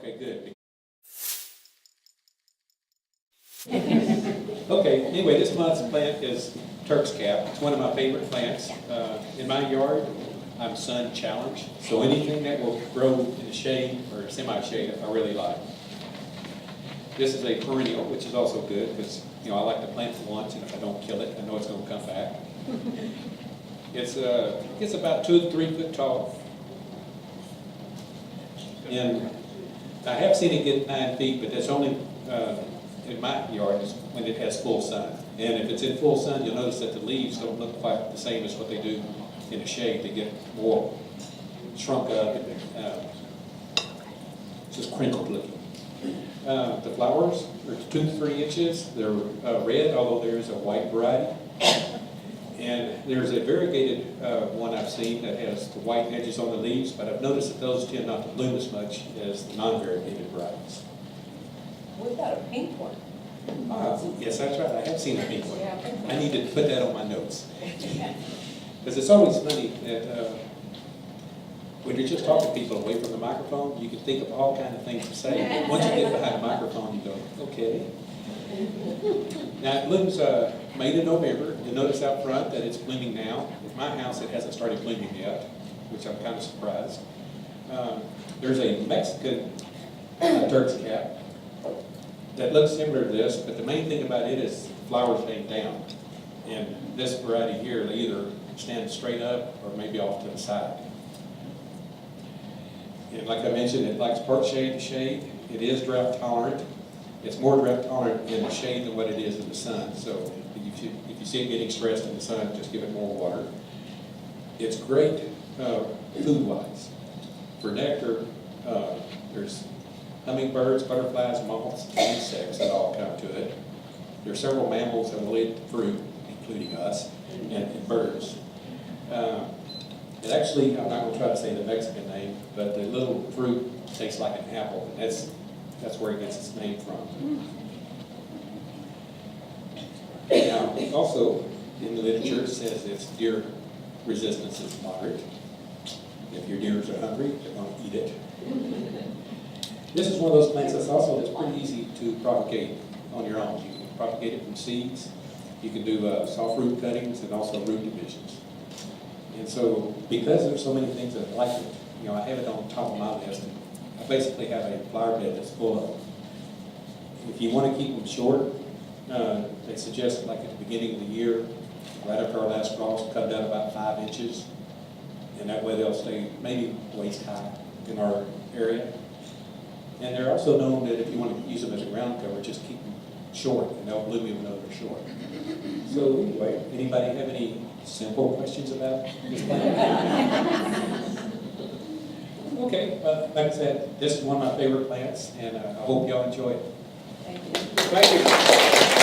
Okay, good. Okay, anyway, this month's plant is Turk's cap. It's one of my favorite plants. In my yard, I'm sun challenged, so anything that will grow in the shade or semi-shade, I really like. This is a perennial, which is also good because, I like to plant for once, and if I don't kill it, I know it's going to come back. It's about 2 to 3 foot tall. And I have seen it get 9 feet, but that's only in my yard is when it has full sun. And if it's in full sun, you'll notice that the leaves don't look quite the same as what they do in the shade. They get more shrunk up and just crinkled looking. The flowers are 2 to 3 inches. They're red, although there is a white variety. And there's a variegated one I've seen that has the white edges on the leaves, but I've noticed that those tend not to bloom as much as the non-variegated varieties. What about a pink one? Yes, that's right. I have seen a pink one. I need to put that on my notes. Because it's always funny that when you're just talking to people away from the microphone, you can think of all kinds of things to say. But once you get behind the microphone, you go, okay. Now it blooms May to November. You'll notice out front that it's blooming now. At my house, it hasn't started blooming yet, which I'm kind of surprised. There's a Mexican Turk's cap that looks similar to this, but the main thing about it is the flowers hang down. And this variety here, they either stand straight up or maybe off to the side. And like I mentioned, it likes part shade to shade. It is drought tolerant. It's more drought tolerant in the shade than what it is in the sun. So if you see it getting stressed in the sun, just give it more water. It's great food-wise. For nectar, there's hummingbirds, butterflies, moths, and insects that all come to it. There are several mammals that will eat the fruit, including us, and birds. And actually, I'm not going to try to say the Mexican name, but the little fruit tastes like an apple, and that's where it gets its name from. Now, also, in the literature, it says its deer resistance is moderate. If your deers are hungry, they're going to eat it. This is one of those plants that's pretty easy to propagate on your own. You can propagate it from seeds. You can do soft root cuttings and also root divisions. And so, because there's so many things that I like it, I have it on top of my list. I basically have a flower bed that's full of them. If you want to keep them short, they suggest like at the beginning of the year, right after our last frost, cut down about 5 inches. And that way they'll stay maybe waist high in our area. And they're also known that if you want to use them as a ground cover, just keep them short, and they'll bloom even though they're short. So anyway, anybody have any simple questions about this plant? Okay, well, like I said, this is one of my favorite plants, and I hope y'all enjoy it. Thank you. Thank you.